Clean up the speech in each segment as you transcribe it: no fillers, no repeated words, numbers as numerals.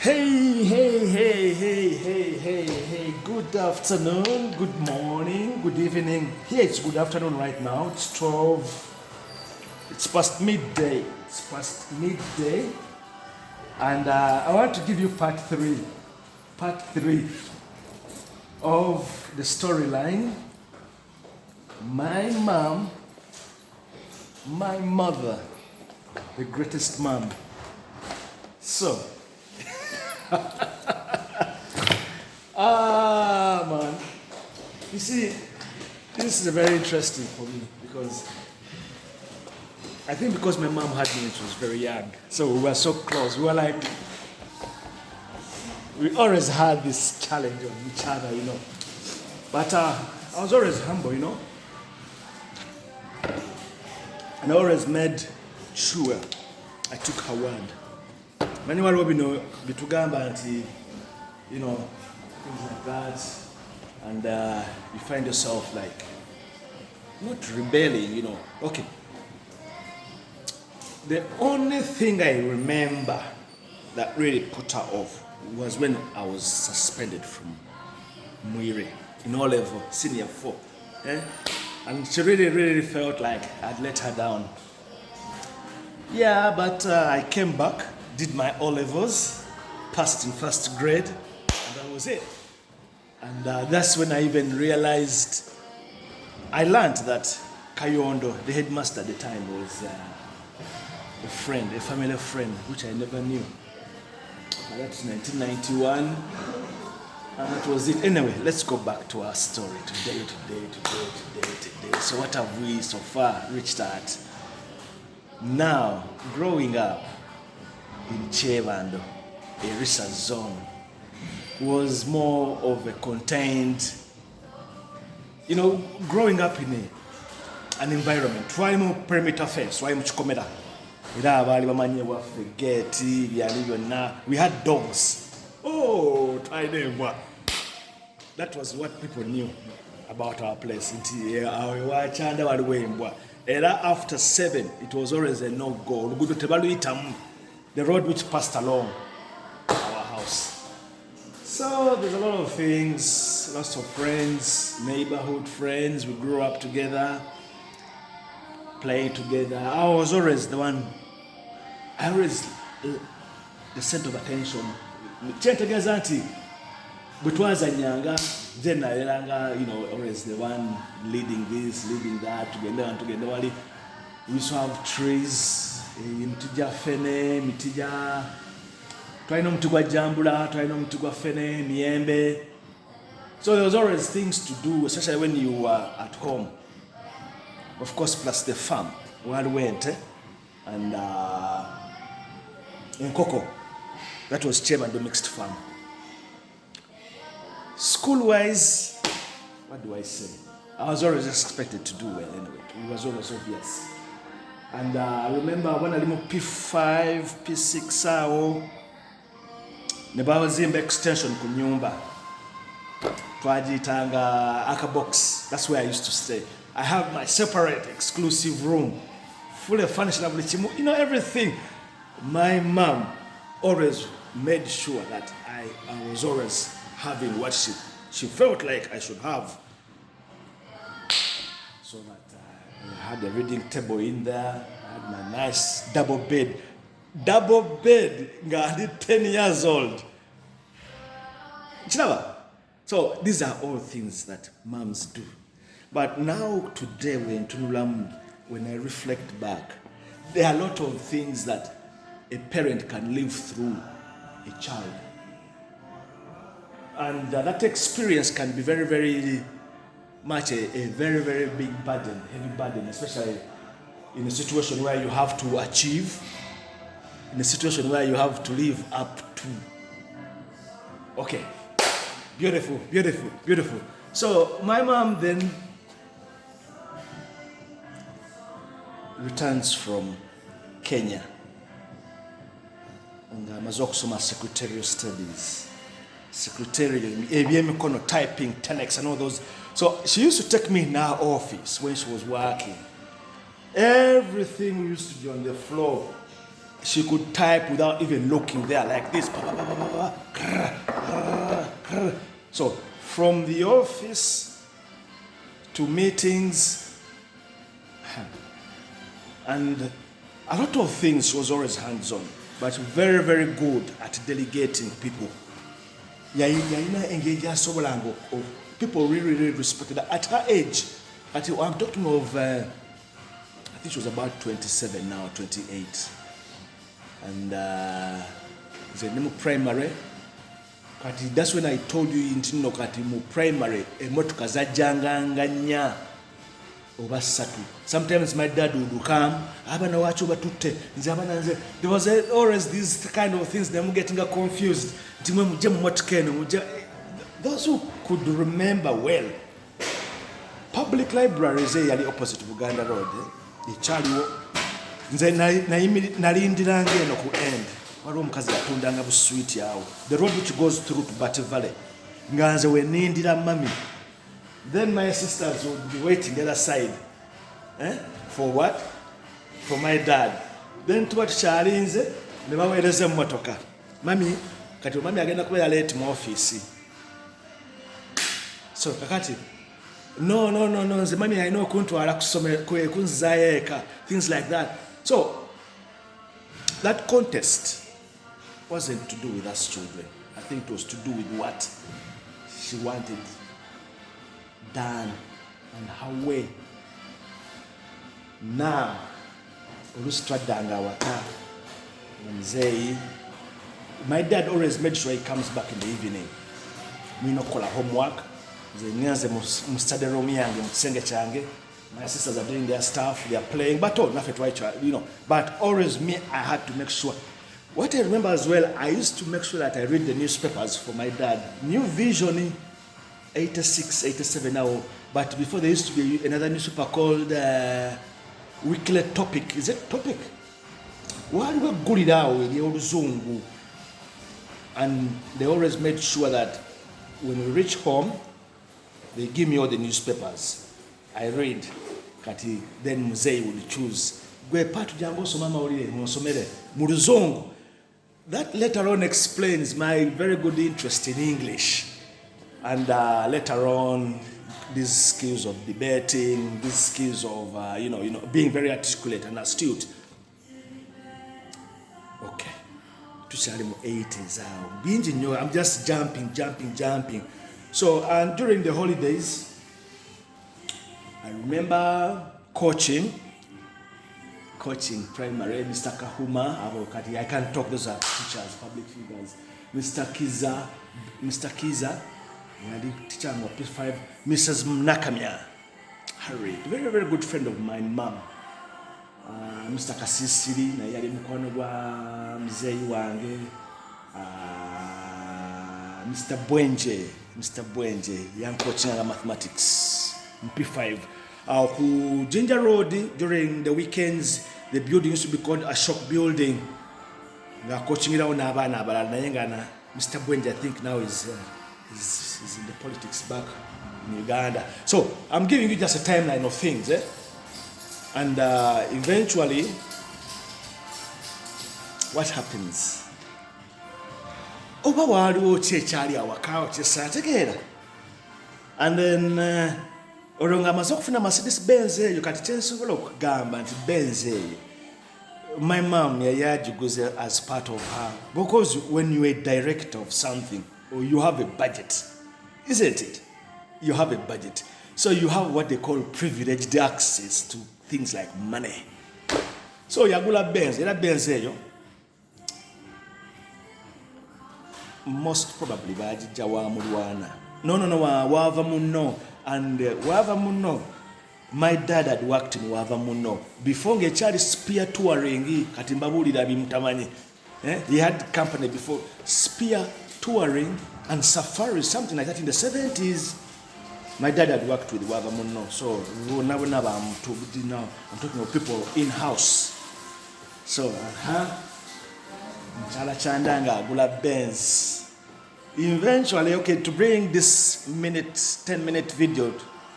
Hey. Good afternoon, good morning, good evening. Here it's good afternoon right now. It's 12. It's past midday. And I want to give you part three of the storyline. My mom, my mother, the greatest mom. So, man. You see, this is very interesting for me because I think because my mom had me when she was very young. So we were so close. We were like, we always had this challenge on each other, you know. But I was always humble, you know. And I always made sure I took her word. Many were bitugamba anti, you know, things like that, and you find yourself like not rebelling, you know. Okay. The only thing I remember that really put her off was when I was suspended from Muire in O level, senior 4. And she really felt like I'd let her down. Yeah, but I came back, did my O levels, passed in first grade, and that was it. And that's when I even realized, I learned that Kayondo, the headmaster at the time, was a family friend, which I never knew. But that's 1991, and that was it. Anyway, let's go back to our story today. So what have we so far reached at? Now, growing up in Chevando, Erisa zone, was more of a contained, you know, growing up in an environment. Twalimu perimeter fence, twalimu chikomera. Ira abali bamanye waffe gate byali byonna. We had dogs. Oh, twalibwa. That was what people knew about our place. Awewachanda waliwo embwa. Era after 7, it was always a no-go. Oluguudo tebaluyitamu. The road which passed along our house. So there's a lot of things, lots of friends, neighborhood friends. We grew up together, playing together. I was always the one, the center of attention. Butwazanyanga, then you know, always the one leading this, leading that, together. We used to have trees, mitija fene, mitija, twaino mtugwa jambula, twaino mtugwa fene, miembe. So there was always things to do, especially when you were at home. Of course, plus the farm, where we went, and in Coco, that was Chevando mixed farm. School-wise, what do I say? I was always expected to do well anyway. It was always obvious. And I remember when I was P5, P6, Nebawazimba extension kunyumba. Twajitanga Aka box. That's where I used to stay. I have my separate exclusive room, fully furnished, you know, everything. My mom always made sure that I was always having what she felt like I should have. So that I had a reading table in there. I had my nice double bed. I did 10 years old. So these are all things that moms do. But now, today, when I reflect back, there are a lot of things that a parent can live through a child. And that experience can be very much a very big burden, heavy burden, especially in a situation where you have to achieve, in a situation where you have to live up to. Okay, beautiful. So my mom then returns from Kenya and amaze okusoma secretarial studies. Secretarial, typing, telex and all those. So she used to take me in her office when she was working. Everything used to be on the floor. she could type without even looking there, like this. So from the office to meetings, and a lot of things, she was always hands-on, but very, very good at delegating people. People really, really respected her. At her age, I'm talking of, I think she was about 27 now, 28. And the name primary. That's when I told you in Tino Katimu primary, a motukaza janganganya over Satu. Sometimes my dad would come, there was always these kind of things, them getting confused. Those who could remember well, public libraries are opposite Buganda Road. The road which goes through to Bati Valley. Then my sisters would be waiting the other side. For what? For my dad. Then to what Sharinze, never wear the motoka. Mami, kati mami agenda kubera late mu office. So kakati, no, the mami I know kuntwala kunzayeka, things like that. So that contest wasn't to do with us children. I think it was to do with what she wanted done and her way. Now, Urustradanga waka. My dad always made sure he comes back in the evening. Me no call homework. My sisters are doing their stuff, they are playing, but but always me, I had to make sure. What I remember as well, I used to make sure that I read the newspapers for my dad. New Vision, 86, 87 now, but before there used to be another newspaper called Weekly Topic. Is it Topic? Why were good now with the old Zungu? And they always made sure that when we reach home, they give me all the newspapers. I read. Kati then Muzei would choose. That later on explains my very good interest in English. And later on, these skills of debating, these skills of being very articulate and astute. Okay. Tushalimu 80s. I'm just jumping. So, and during the holidays, I remember coaching primary, Mr. Kahuma, I can't talk, those are teachers, public figures. Mr. Kiza, teacher of P5, Mrs. Nakamia, Harry, very, very good friend of my mom. Mr. Kasisiri, na yali mkono wa mzee wange, Mr. Bwenje, young coaching mathematics, P5. Ku Ginger Road, during the weekends, the building used to be called a shock building. We are coaching around Mr. Bwenje, I think now is in the politics back in Uganda. So I'm giving you just a timeline of things, and eventually, what happens? And then olonga mazokufuna Mercedes Benz eyo kati kyensobola okugamba nti Benz eyo my mom yayagiguze as part of her, because when you're a director of something or you have a budget, isn't it? You have a budget, so you have what they call privileged access to things like money. So yagula Benz, era Benz eyo most probably bajija wa mulwana. No, wava muno. And wava muno, my dad had worked in wava muno. Before ngechali spear touring, katimbabulira bimutamanyi. He had company before, spear touring and safari, something like that in the 70s. My dad had worked with wava muno. So now I'm talking of people in-house. So, Chala Chandanga, Gula Benz. Eventually, okay, to bring this 10-minute video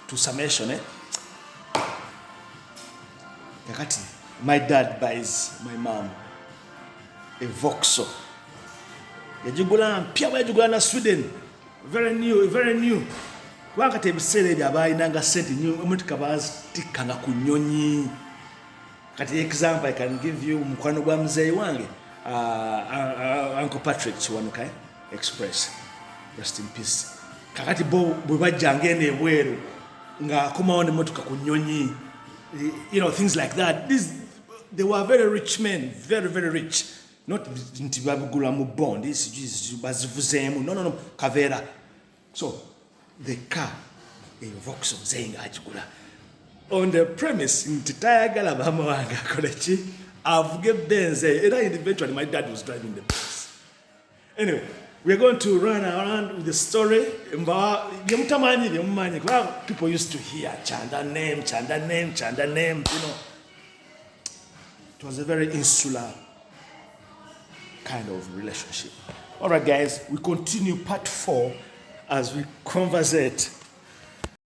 to summation, my dad buys my mom a Vauxhall. Yagigula mpya bwagigula na Sweden. Very new. Kubanga tebiseera ebyo abaayinanga sente nnyo emotoka baazitikkanga ku nnyonyi. Kati example I can give you mukwano gwa muzeeyi wange Uncle Patrick Kiwanuka Express. Rest in peace. Kakati bo bwe bajjanga eno ebweru ng'akomawo n'emmotoka ku nnyonyi. You know, things like that. They were very rich men, very rich. Not nti babigula mu bond, bazivuzeemu. No, Kavera. So, the car, a Vauxhall Zenga agigula. On the premise, nti tayagala maama wange akole ki? Avuge Benz. And eventually my dad was driving the Benz. Anyway, we're going to run around with the story. People used to hear Chanda name, you know. It was a very insular kind of relationship. All right, guys, we continue part 4 as we conversate